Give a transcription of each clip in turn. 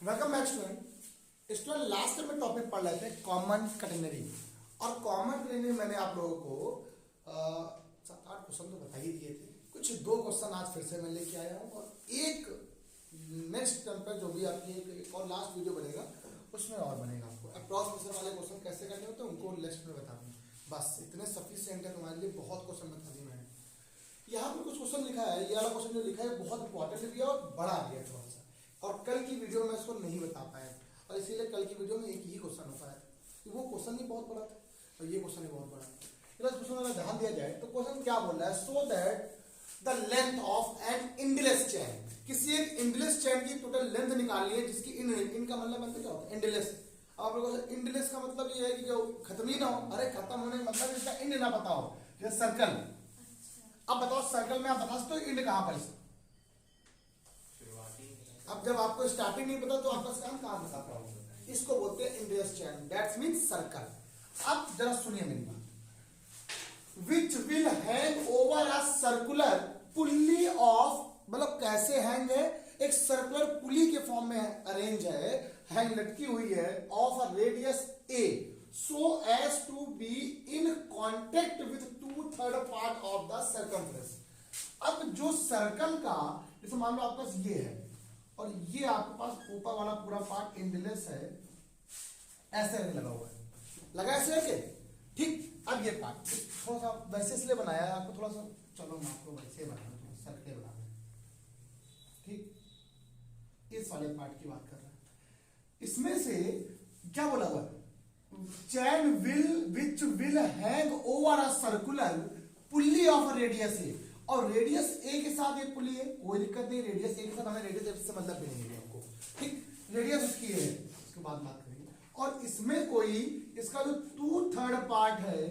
Welcome back student last में topic पढ़ रहे थे कॉमन कैटेगरी। और कॉमन कैटेगरी मैंने आप लोगों को 7-8 क्वेश्चन तो बता ही दिए थे। कुछ 2 क्वेश्चन आज फिर से मैं लेके आया हूँ और एक नेक्स्ट टर्म पर जो भी आपकी एक और लास्ट वीडियो बनेगा उसमें और बनेगा। आपको अप्रॉक्सिमेशन वाले क्वेश्चन कैसे करने होते हैं उनको लिस्ट में बता दूँ। बस इतने सफिशिएंट है तुम्हारे लिए। बहुत क्वेश्चन बता दिए मैंने। यहाँ पर कुछ क्वेश्चन लिखा है, ये वाला क्वेश्चन जो लिखा है बहुत इंपॉर्टेंट भी है और बड़ा भी है थोड़ा सा। और कल की वीडियो में इसको नहीं बता पाया और इसीलिए कल की वीडियो में एक ही क्वेश्चन हो पाया। वो क्वेश्चन ही बहुत बड़ा था और ये क्वेश्चन ही बहुत बड़ा है। क्वेश्चन अगर ध्यान दिया जाए तो क्वेश्चन क्या बोल रहा है, so that the length of an endless chain. किसी एक इंडलेस चैन की टोटल लेंथ निकालनी है जिसकी इन का मतलब बनता क्या होता है, इंडलेस। आप लोगों को इंडलेस का मतलब ये है कि जो खत्म ही ना हो। अरे खत्म होने का मतलब इसका इंड ना पता हो, जैसे सर्कल। अब बताओ सर्कल में आप बता सकते हो इंड कहां पर है। अब जब आपको स्टार्टिंग नहीं पता तो आपका काम कहां बता पाओगे। इसको बोलते हैं endless chain, that's means circle. अब जरा सुनिए मेरी बात। विच will hang over a circular pulley of, मतलब कैसे हैंग है, एक सर्कुलर पुली के फॉर्म में अरेंज है, हैंग लटकी हुई है, of a radius a so as to be in contact with 2/3 part of the circumference. अब जो सर्कल का जैसे मान लो आपके पास ये है और ये आपके पास ऊपर वाला पूरा पार्ट इंडलेस है, ऐसे लगा हुआ है, लगा ऐसे के ठीक। अब ये पार्ट थोड़ा सा वैसे इसलिए बनाया है आपको, थोड़ा सा चलो मैं आपको वैसे बना दूं, सर्कल बना दूं ठीक। इस वाले पार्ट की बात कर रहा है। इसमें से क्या बोला हुआ, chain which will hang over a circular pulley of radius a. और रेडियस ए के साथ एक पुली है, कोई दिक्कत नहीं, रेडियस ए के साथ हमें रेडियस से मतलब भी नहीं है हमको ठीक। रेडियस उसकी है, उसके बाद बात करेंगे। और इसमें कोई इसका जो 2/3 पार्ट है,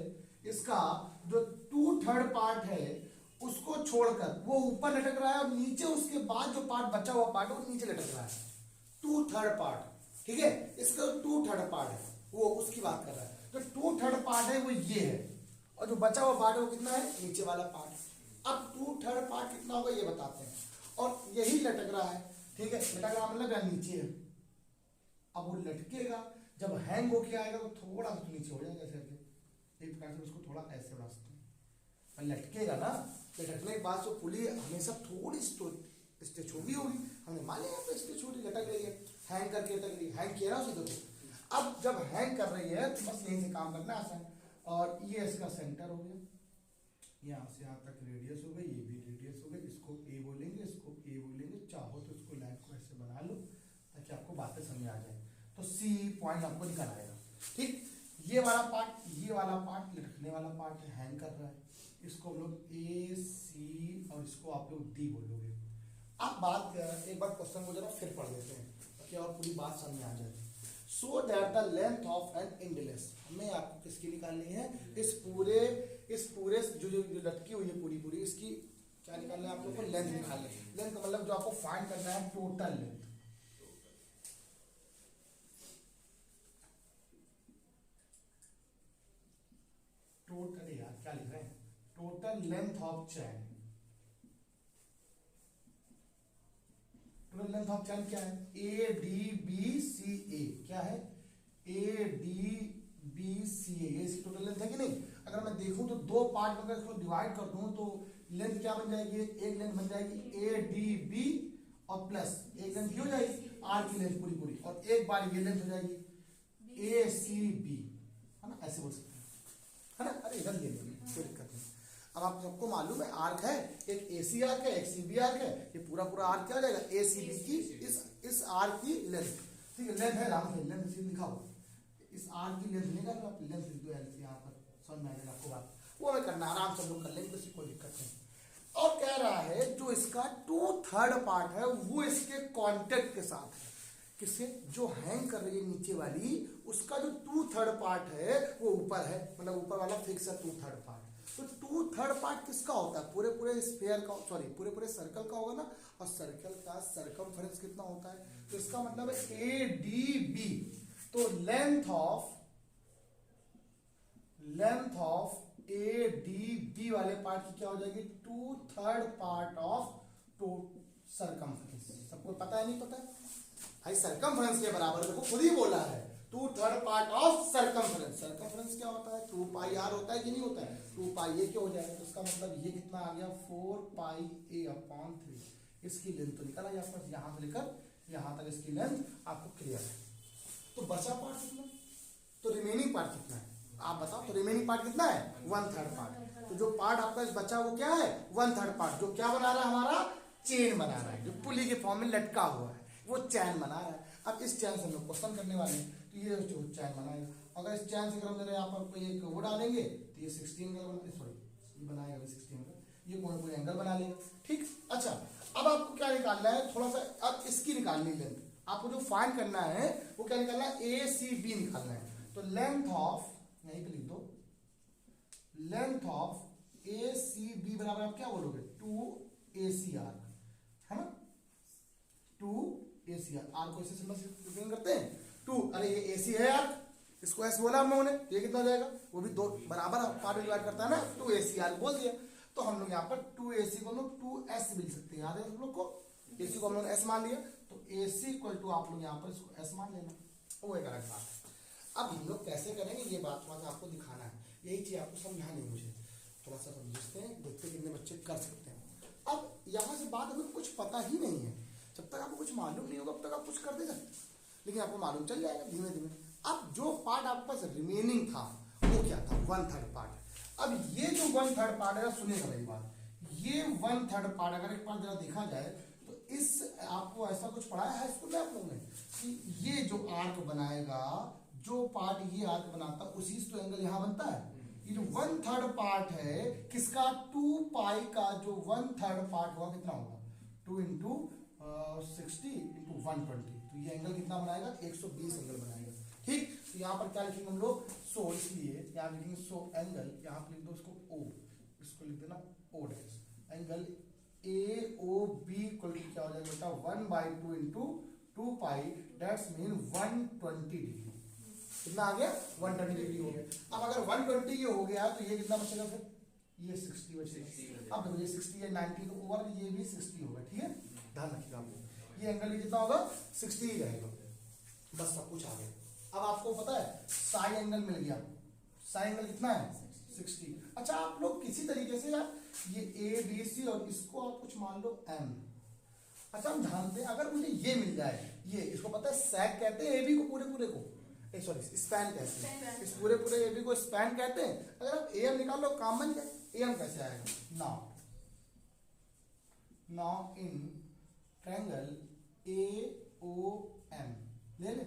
इसका जो 2/3 पार्ट है उसको छोड़कर वो ऊपर लटक रहा है और नीचे उसके बाद जो पार्ट बचा हुआ पार्ट है वो नीचे लटक रहा है। 2/3 पार्ट ठीक है, इसका 2/3 पार्ट है वो उसकी बात कर रहा है। जो 2/3 पार्ट है वो ये है और जो बचा हुआ पार्ट है वो कितना है, नीचे वाला पार्ट। अब 2/3 पार्ट कितना होगा ये बताते हैं। और यही लटक रहा है ठीक है, लटक रहा मतलब नीचे है। अब वो लटकेगा, जब हैंग होके आएगा तो थोड़ा सा नीचे हो जाएगा ऐसे करके, एक प्रकार से उसको थोड़ा ऐसे बढ़ा सकते हैं। पर लटकेगा ना, लटकने के बाद जो पुली हमेशा थोड़ी स्टेच होगी हमने मान लिया तो स्टेच छोटी लटक रही है, हैंग करके लटक रही है, हैंग किया ना उसे देखो। अब जब हैंग कर रही है तो बस यहीं से काम करना आसान। और ये इसका सेंटर हो गया, यहाँ से यहाँ तक रेडियस हो गई, ये भी रेडियस हो गई। इसको ए बोलेंगे, इसको ए बोलेंगे। चाहो तो इसको लाइन को ऐसे बना लो ताकि आपको बातें समझ आ जाए। तो सी पॉइंट आपको निकल आएगा ठीक। ये वाला पार्ट लटकने वाला पार्ट है, हैंग कर रहा है, इसको हम लोग ए सी और इसको आप लोग डी बोलोगे। अब बात एक बार क्वेश्चन को जरा फिर पढ़ लेते हैं ताकि और पूरी बात समझ आ जाए। So that the length of an endless, हमें आपको किसकी निकालनी है, इस पूरे जो लटकी हुई है पूरी इसकी क्या निकालना है आप लोग को, लेंथ निकालनी है। लेंथ का मतलब जो आपको फाइंड करना है टोटल लेंथ। टोटल यार क्या लिख रहे हैं, total length of chain. Total length of chain क्या है, ए डी बी सी ए। क्या है, ए डी बी सी ए, ये इसकी टोटल लेंथ है कि नहीं। अगर मैं देखूं तो 2 पार्ट में अगर इसको डिवाइड कर दूं तो लेंथ क्या बन जाएगी, एक लेंथ बन जाएगी ए डी बी और प्लस एक लेंथ हो जाएगी आर की लेंथ पूरी और एक बार ये लेंथ हो जाएगी ए सी बी, है ना, ऐसे बोल सकते हैं, है ना। अरे इधर ले लेंगे कोई दिक्कत नहीं। अब आप सबको मालूम है आर्क है, एक एसी आर्क है, एक सीबी आर्क है। ये पूरा आर्क क्या हो जाएगा, एसीबी की इस आर्क की लेंथ ठीक है। लेंथ है राम से लेंथ सीधे लिखा हुआ, इस आर्क की लेंथ निकाल लो, आप लेंथ लिख दो एल यहाँ पर, समझ में आ जाएगा आपको बात। वो हमें करना आराम से लोग कर लेंगे, किसी कोई दिक्कत नहीं। और कह रहा है जो इसका 2/3 पार्ट है वो इसके कांटेक्ट के साथ है, किससे, जो हैंग कर रही है नीचे वाली उसका जो 2/3 पार्ट है वो ऊपर है, मतलब ऊपर वाला फिक्स है 2/3 पार्ट। तो 2/3 पार्ट किसका होता है, पूरे स्फीयर का, सॉरी पूरे सर्कल का होगा ना। और सर्कल का सरकमफ्रेंस कितना होता है, तो इसका मतलब है ए डी बी। तो length of A D B वाले पार्ट की क्या हो जाएगी, 2/3 पार्ट ऑफ टू सरकमफ्रेंस। सबको पता है नहीं पता है, भाई सरकमफ्रेंस के बराबर देखो खुद ही बोला है 2/3 पार्ट ऑफ सरकमफ्रेंस। सरकमफ्रेंस क्या होता है 2 पाई आर होता है कि नहीं होता है 2 पाई ए क्या हो जाएगा, तो इसका मतलब ये कितना आ गया 4 पाई ए अपॉन 3। इसकी लेंथ तो निकल आई आपको, यहां से लेकर यहां तक इसकी लेंथ आपको क्लियर है। तो बचा पार्ट कितना, तो रिमेनिंग पार्ट कितना है आप बताओ, तो रिमेनिंग पार्ट कितना है 1/3 पार्ट। तो जो पार्ट आपका इस बचा वो क्या है 1/3 पार्ट, जो क्या बना रहा है हमारा चेन बना रहा है, जो पुली के फॉर्म में लटका हुआ है वो चैन बना रहा है। अब इस चैन से हम लोग क्वेश्चन करने वाले हैं, तो ये जो चैन बनाएगा, अगर इस चैन से हम यहाँ पर कोई एक वो डालेंगे तो ये 60 एंगल सॉरी ये बनाएगा 60 एंगल, ये कोई एंगल बना लेगा। ठीक, अच्छा अब आपको क्या निकालना है थोड़ा सा, अब इसकी निकालनी लेंथ आपको जो फाइंड करना है वो क्या निकालना है ए सी बी निकालना है। तो लेंथ ऑफ यहीं पे लिख दो, length of A C B बराबर आप क्या बोलोगे 2ACR है ना, 2ACR। आर को ऐसे सिंपल करते हैं 2, अरे ये AC है यार, इसको S बोला हम लोगों ने, ये कितना हो जाएगा वो भी दो बराबर पार्ट डिवाइड करता है ना, 2ACR बोल दिया। तो हम लोग यहाँ पर 2AC को हम लोग 2S मिल सकते हैं, याद है हम लोग को, AC को हम लोग S मान लिया, तो AC इक्वल टू आप लोग यहाँ पर इसको S मान लेना, वो एक अलग बात है। अब हम लोग कैसे करेंगे ये बात थोड़ा सा आपको दिखाना है, यही चीज आपको समझानी है मुझे, थोड़ा सा समझते हैं, देखते कितने बच्चे कर सकते हैं। अब यहाँ से बात हमें कुछ पता ही नहीं है, जब तक आपको कुछ मालूम नहीं होगा तब तक आप कुछ कर दे सकते, लेकिन आपको मालूम चल जाएगा धीमे धीमे। अब जो पार्ट आपके पास रिमेनिंग था वो क्या था 1/3 पार्ट। अब ये जो 1/3 पार्ट है, सुनिएगा मेरी बात, ये 1/3 पार्ट अगर एक बार जरा देखा जाए तो इस आपको ऐसा कुछ पढ़ाया है स्कूल में आप लोगों ने कि ये जो आर्क बनाएगा, जो पार्ट ये आर्क बनाता उसी से तो एंगल यहाँ बनता है। ये जो 1/3 पार्ट है किसका 2 पाई का जो 1/3 पार्ट हुआ कितना होगा 2 इंटू 60 इंटू 120, तो ये एंगल कितना बनाएगा 120 एंगल बनाएगा। ठीक, तो यहाँ पर क्या लिखेंगे हम लोग सो, इसलिए यहाँ लिखेंगे सो एंगल, यहाँ पर लिख दो इसको O, इसको लिख देना O dash, angle AOB equal to क्या हो जाएगा बेटा 1/2 into 2 pi, that's mean 120 degree. कितना आ गया 120 डिग्री हो गया। अब अगर 120 ये हो गया तो ये कितना बचेगा फिर ये 60 बचेगा। अब देखो ये 60 है 90 तो ओवर ये भी 60 होगा। ठीक है, ध्यान रखिएगा आपको, ये एंगल कितना होगा 60 ही रहेगा, बस सब कुछ आ गया। अब आपको पता है साई एंगल मिल गया, साई एंगल कितना है 60। अच्छा आप लोग किसी तरीके से यार ये ABC और इसको आप कुछ मान लो M। अच्छा हम जानते हैं अगर मुझे ये मिल जाए, ये इसको पता है सैग कहते हैं AB को पूरे पूरे को, सॉरी स्पैन कहते हैं, इस पूरे पूरे AB को स्पैन कहते हैं। अगर आप AM निकाल लो काम बन जाए। AM कैसे आएगा नाउ इन ट्रायंगल AOM ले ले,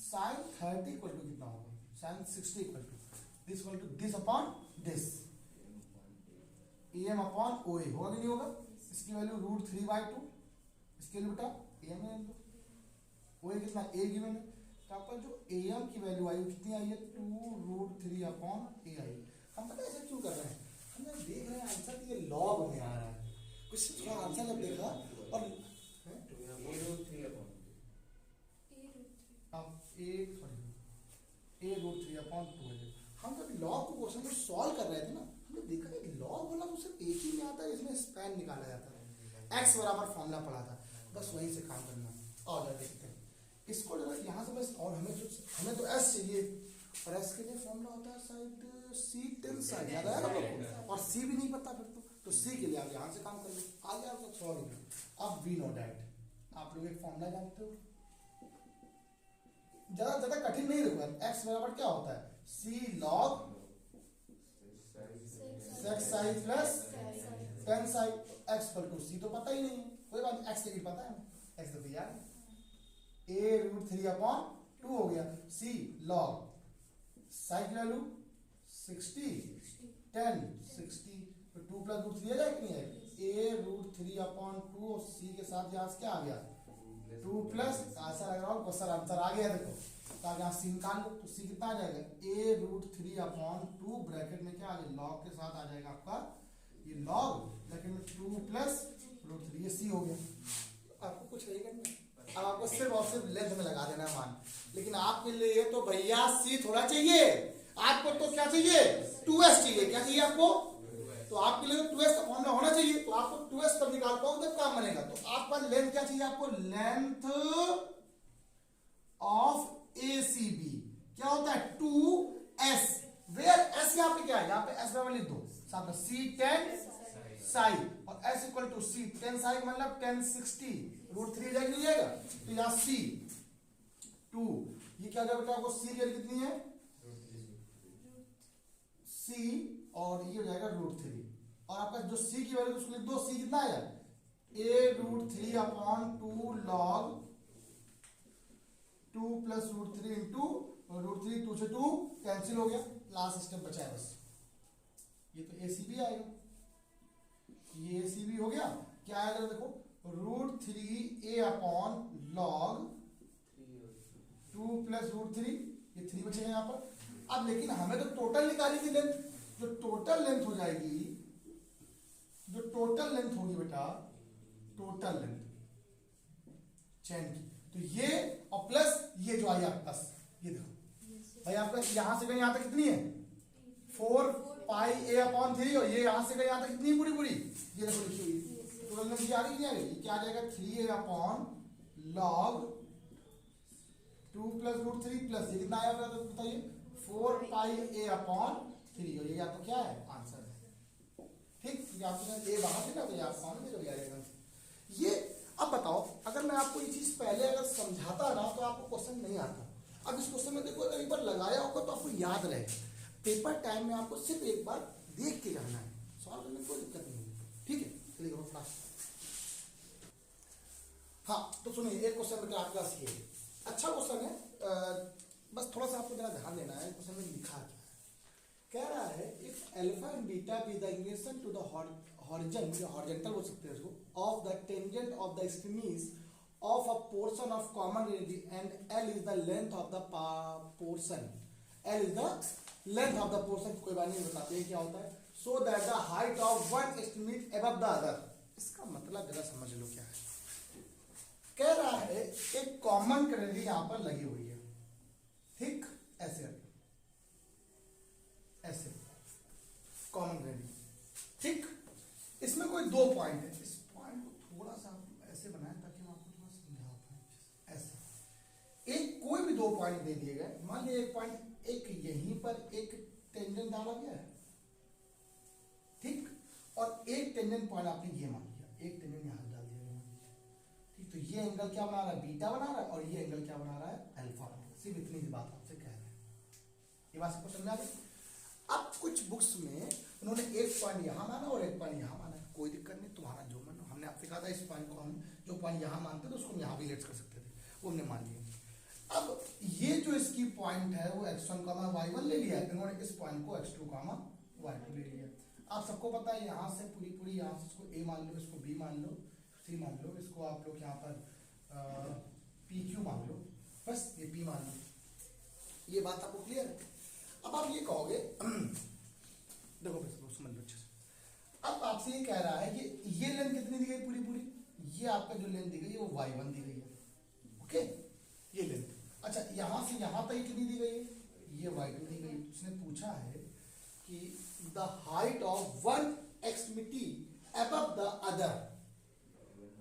sin 30 इक्वल टू कितना होगा sin 60 equal to this upon this, AM upon OA होगा कि नहीं होगा, इसकी वैल्यू √3/2, इसके लिए बेटा AM है, OA कितना A गिवन है, तो आपका जो AM की वैल्यू आई कितनी आई है 2√3/A आई। हम पता है ऐसा क्यों कर रहे हैं, हम देख रहे हैं आंसर ये लॉग में आ रहा है, कुछ थोड़ा आंसर जब देखा और A√3/2 है। हम जब लॉग को क्वेश्चन को सॉल्व कर रहे थे ना, हमने देखा कि लॉग बोला तो सिर्फ एक ही में आता है, इसमें स्पैन निकाला जाता है, x बराबर फॉर्मूला पढ़ा था, बस वहीं से काम करना। और देखते हैं इसको यहाँ से बस, और हमें तो S चाहिए, और S के लिए फॉर्मूला होता है शायद C10 साइड, याद आया ना, और C भी नहीं पता फिर तो C के लिए आप यहाँ से काम कर लो, आगे आपको सॉल्व। अब वी नो डैट आप लोग एक फॉर्मूला जानते हो, ज्यादा कठिन नहीं देखो, x बराबर क्या होता है C log sec psi plus tan psi, x equal to C तो पता ही नहीं है, कोई बात नहीं, x के लिए पता है x तो यार A√3/2 हो गया, C log साई की वैल्यू 60 10 60, तो 2 + √3 आ जाए कि नहीं है, A√3/2 और C के साथ यहाँ से क्या आ गया 2 प्लस आंसर आ गया, सर आंसर आ गया देखो, तो यहाँ C निकाल लो, तो C कितना आ जाएगा A√3/2 ब्रैकेट में क्या आ जाएगा लॉग के साथ आ जाएगा आपका ये लॉग ब्रैकेट में 2 + √3, ये C हो गया। आपको कुछ नहीं करना, अब आपको सिर्फ और सिर्फ लेंथ में लगा देना है मान, लेकिन आपके लिए तो भैया C थोड़ा चाहिए, आपको तो क्या चाहिए 2S चाहिए, क्या चाहिए आपको, तो आपके लिए 2S का फॉर्मूला होना चाहिए, तो आपको 2S तब निकाल पाओ जब काम बनेगा। तो आपका लेंथ क्या चाहिए, आपको length of A C B क्या होता है 2s, वेयर s यहाँ पे क्या है, यहाँ पे s बराबर लिख दो साथ में c tan साई और s equal to c tan psi मतलब tan 60 √3 जाएगा नहीं जाएगा, तो यहाँ c 2 ये क्या जाएगा आपको c की वैल्यू कितनी है c और ये हो जाएगा √3 और आपका जो c की वैल्यू उसको लिख दो, c कितना आया a√3/2 log 2 प्लस √3 इंटू √3 2 से 2 कैंसिल हो गया, लास्ट स्टेप बचा है बस, ये तो ACB आएगा, ये ACB हो गया, क्या आएगा देखो √3a log 2 प्लस √3 ये 3 बचेगा यहाँ पर। अब लेकिन हमें तो टोटल निकालनी थी लेंथ, जो टोटल लेंथ हो जाएगी, जो टोटल लेंथ होगी बेटा, टोटल लेंथ चैन की, तो ये और प्लस ये जो आई आपके पास, ये देखो भाई आपका यहां से यहां तक कितनी है 4πa/3 और ये यहां से यहां तक कितनी पूरी पूरी, ये देखो लिखी हुई टोटल लेंथ आ रही है, क्या आ जाएगा 3a log 2 प्लस √3 प्लस ये कितना आया बताइए 4πa/3 और ये आपका क्या है आंसर है। ठीक, ये आपने ये बाहर से ना तो आप सामने चले जाएगा ये। अब बताओ अगर मैं आपको ये चीज पहले अगर समझाता ना तो आपको क्वेश्चन नहीं आता, अब इस क्वेश्चन में देखो अगर एक बार लगाया होगा तो आपको याद रहे, पेपर टाइम में आपको सिर्फ एक बार देख के करना है, सॉल्व करने में कोई दिक्कत नहीं है। ठीक है चलिए करो फास्ट। हाँ तो सुनिए एक क्वेश्चन बेटा आपके पास ये अच्छा क्वेश्चन है, बस थोड़ा सा आपको जरा ध्यान देना है, क्वेश्चन में लिखा क्या है, कह रहा है if alpha and beta be the equation to the horizontal बोल सकते हैं इसको, of the tangent of the extremities of a portion of common radius and L is the length of the portion, L is the length of the portion, कोई बात नहीं बताते हैं क्या होता है, so that the height of one extremity above the other, इसका मतलब जरा समझ लो क्या है, कह रहा है एक कॉमन रेडियस यहां पर लगी हुई है, ठीक ऐसे ऐसे कॉमन रेडियस, ठीक इसमें कोई दो पॉइंट है, इस पॉइंट को थोड़ा सा ऐसे बनाएं ताकि मैं आपको थोड़ा समझा पाऊं, ऐसे एक कोई भी दो पॉइंट दे दिए गए, मान लीजिए एक पॉइंट एक यहीं पर एक टेंजेंट डाला गया है, ठीक और एक टेंजेंट पॉइंट आपने ये मान लिया, एक टेंजेंट यहां डाल दिया गया, ठीक तो ये एंगल क्या बना रहा है बीटा बना रहा है और ये एंगल क्या बना रहा है अल्फा बना रहा है, सिर्फ इतनी सी बात आपसे कह रहे हैं, ये बात सबको समझा गई। अब कुछ बुक्स में उन्होंने एक पॉइंट यहां माना और एक पॉइंट यहां माना, कोई दिक्कत नहीं, तुम्हारा जो मानो, हमने आपसे कहा था इस पॉइंट को हम जो पॉइंट यहां मानते थे उसको हम यहां भी लेट कर सकते थे, वो हमने मान लिया। अब ये जो इसकी पॉइंट है वो x1, y1 ले लिया, इन्होंने इस पॉइंट को x2, y2 ले लिया। आप सबको पता है यहां से पूरी पूरी यहां से इसको a मान लो, इसको b मान लो, c मान लो, इसको आप लोग यहाँ पर pq मान लो, बस ये p मान लो, ये बात आपको क्लियर है। अब आप ये कहोगे देखो समझ लो अच्छे से, अब आपसे ये कह रहा है कि ये लेंथ कितनी दी गई पूरी पूरी, ये आपका जो लेंथ दी गई है वो y1 दी गई है, ओके ये लेंथ, अच्छा यहां से यहां तक कितनी दी गई है, ये y2 दी गई, उसने पूछा है कि the height of one extremity above the other,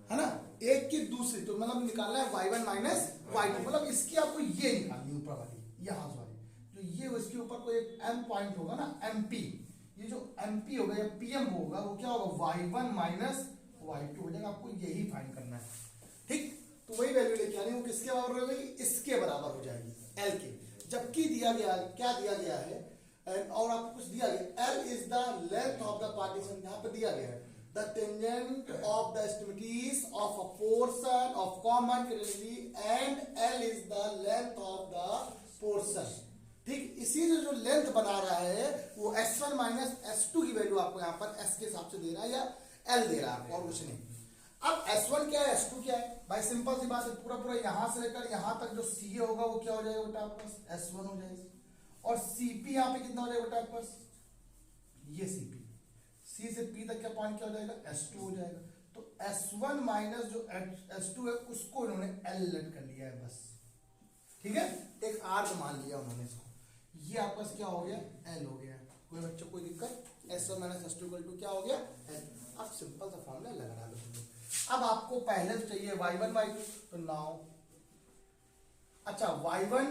है ना, एक की दूसरी, तो मतलब निकालना है y1 माइनस y2, मतलब इसकी आपको ये निकालनी ऊपर वाली, यहां वाली जो ये इसके ऊपर कोई एक m पॉइंट होगा ना mp, ये जो mp होगा या pm होगा वो क्या होगा y1 माइनस y2 हो जाएगा, आपको यही फाइंड करना है, ठीक तो वही वैल्यू लेके आनी, वो किसके बराबर हो जाएगी, इसके बराबर हो जाएगी l के, जबकि दिया गया क्या दिया गया है और आपको कुछ दिया गया, l is the length of the partition, यहाँ पे दिया गया है the tangent of the extremities of a portion of common quantity and L is the length of the portion, ठीक इसी से जो लेंथ बना रहा है वो s1 माइनस s2 की वैल्यू आपको यहाँ पर s के हिसाब से दे रहा है या l दे रहा है और कुछ नहीं। अब s1 क्या है s2 क्या है भाई, सिंपल सी बात है, पूरा पूरा यहां से लेकर यहां तक जो ca होगा वो क्या हो जाएगा बेटा आपके पास s1 हो जाएगा, और cp यहाँ पे कितना हो जाएगा बेटा आपके पास, ये cp, c से p तक का पॉइंट क्या हो जाएगा s2 हो जाएगा, तो s1 माइनस जो s2 है उसको इन्होंने l लेट कर लिया है बस, ठीक है एक आर्क मान लिया उन्होंने इसको, ये आपका क्या हो गया l हो गया, कोई बच्चों कोई दिक्कत, s1 minus s2 equal to क्या हो गया l, अब सिंपल सा फॉर्मूला लगा लो। अब आपको पहले चाहिए y1 y2, तो नाउ अच्छा y1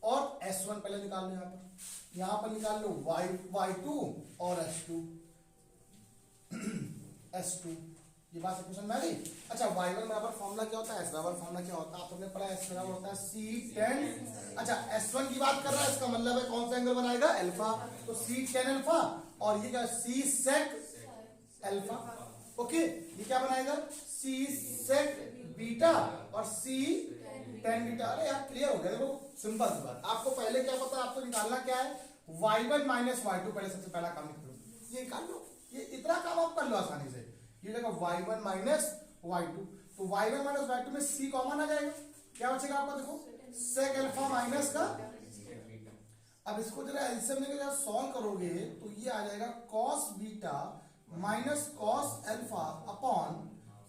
और s1 पहले निकाल लो, यहां पर निकाल लो y2 और s2 ये बात क्वेश्चन में आ गई। अच्छा y1 बराबर फॉर्मूला क्या होता है, s बराबर फॉर्मूला क्या होता है, आप सबने पढ़ा है, s बराबर होता है c tan। अच्छा s1 की बात कर रहा है, इसका मतलब है कौन सा एंगल बनाएगा, अल्फा, तो c tan अल्फा, और ये क्या c sec अल्फा, ओके, ये क्या बनाएगा c sec बीटा और c tan बीटा। अरे यार क्लियर हो गया, देखो सिंपल सी बात, आपको पहले क्या पता है, आपको निकालना क्या है, y1 माइनस y2, पहले सबसे पहला काम निकालो, ये निकाल लो, ये इतना काम आप कर लो आसानी से, ये देखो y1 माइनस y2, तो y1 माइनस y2 में c कॉमन आ जाएगा, क्या बचेगा आपका, देखो sec अल्फा माइनस का, अब इसको जरा एलसीएम लेके जरा सॉल्व करोगे तो ये आ जाएगा cos beta minus cos alpha upon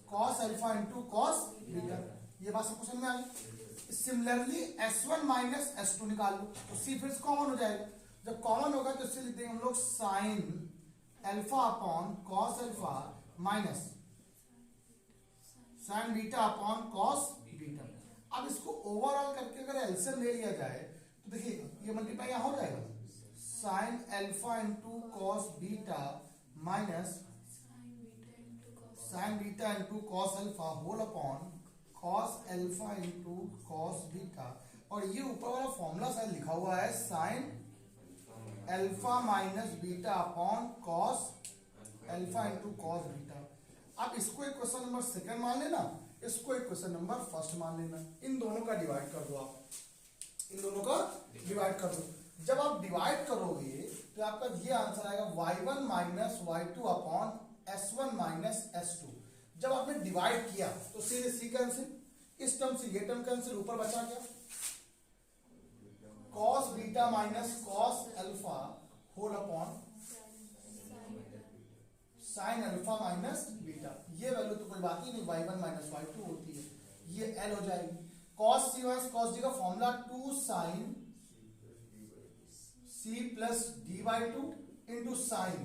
cos alpha into cos beta, ये बात सबको समझ में आ गई। सिमिलरली s1 माइनस s2 निकाल लो, तो c फिर से कॉमन हो जाएगा, जब कॉमन होगा तो इससे लिख देंगे हम लोग sin alpha upon cos alpha minus sin beta upon cos beta. अब इसको ओवरऑल करके अगर एलसीएम ले लिया जाए तो देखिए ये मल्टीप्लाई यहां हो जाएगा, sin alpha into cos beta minus sin beta into cos alpha whole upon cos alpha into cos beta, और ये ऊपर वाला फॉर्मूला शायद लिखा हुआ है sin alpha minus beta upon cos alpha into cos beta. अब इसको एक क्वेश्चन नंबर सेकंड मान लेना, इसको एक क्वेश्चन नंबर फर्स्ट मान लेना, इन दोनों का डिवाइड कर दो, आप इन दोनों का डिवाइड कर दो, जब आप डिवाइड करोगे तो आपका ये आंसर आएगा y1 minus y2 upon s1 minus s2। जब आपने डिवाइड किया तो सीधे c कैंसिल, इस टर्म से ये टर्म कैंसिल, ऊपर बचा क्या cos beta minus cos alpha whole upon sin alpha minus beta, ये वैल्यू तो कोई बात ही नहीं, y1 माइनस y2 होती है, ये l हो जाएगी, cos c minus cos d का formula 2 sin c plus d/2 into sin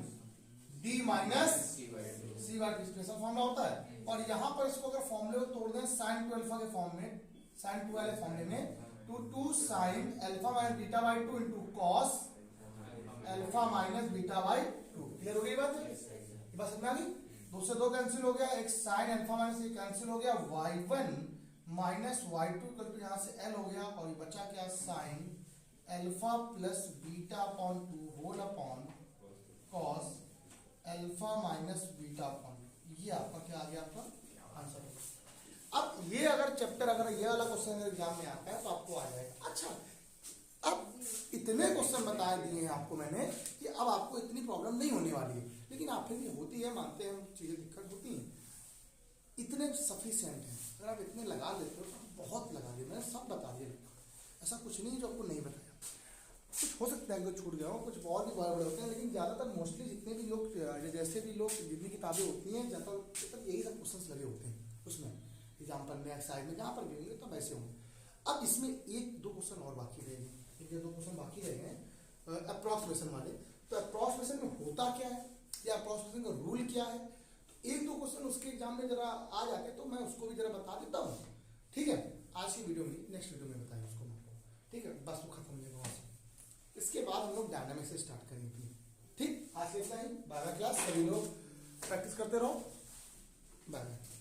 d minus c/2 special formula होता है, और यहां पर इसको अगर फॉर्मूले को तोड़ दें sin 2 अल्फा के फॉर्म में, sin 2 वाले फॉर्मूले में, तो 2 sin alpha minus beta into cos alpha minus beta. Clear हो गई बात, ये बात समझ में आ गई, दो से दो कैंसिल हो गया, एक sin अल्फा माइनस ये कैंसिल हो गया, y1 माइनस y2 कल यहां से l हो गया, और ये बचा क्या sin alpha plus beta upon 2 whole upon cos alpha minus beta upon, ये आपका क्या आ गया, आपका आंसर होगा। अब ये अगर चैप्टर अगर ये वाला क्वेश्चन एग्जाम में आता है तो आपको आ जाएगा। अच्छा अब इतने क्वेश्चन बता दिए हैं आपको मैंने कि अब आपको इतनी प्रॉब्लम नहीं होने वाली है, लेकिन आप फिर भी होती है, मानते हैं चीजें दिक्कत होती हैं, इतने सफिशिएंट हैं, अगर आप इतने लगा लेते हो तो बहुत लगा दिए, मैंने सब बता दिया, ऐसा कुछ नहीं जो आपको नहीं बताया, कुछ हो सकता है कुछ छूट गया हो, कुछ और भी बड़े बड़े होते हैं, लेकिन ज़्यादातर मोस्टली जितने भी लोग जैसे भी लोग जितनी किताबें होती हैं ज़्यादातर यही सब क्वेश्चन लगे होते हैं उसमें, एग्जाम्पल में एक्साइज में जहाँ पर भी होंगे तो वैसे होंगे। अब इसमें एक दो क्वेश्चन और बाकी रह गए, एक या दो क्वेश्चन बाकी रह गए अप्रॉक्सीमेशन वाले, तो अप्रॉक्सीमेशन में होता क्या है या अप्रॉक्सीमेशन का रूल क्या है, तो एक दो क्वेश्चन उसके एग्जाम में जरा आ जाते तो मैं उसको भी जरा बता देता हूँ, ठीक है, आज की वीडियो में, नेक्स्ट वीडियो में बताएंगे उसको मैं, ठीक है, बस वो खत्म हो जाएगा वहाँ से, इसके बाद हम लोग डायनामिक्स से स्टार्ट करेंगे, ठीक, आज इतना ही, 12 क्लास सभी लोग प्रैक्टिस करते रहो, बाय बाय।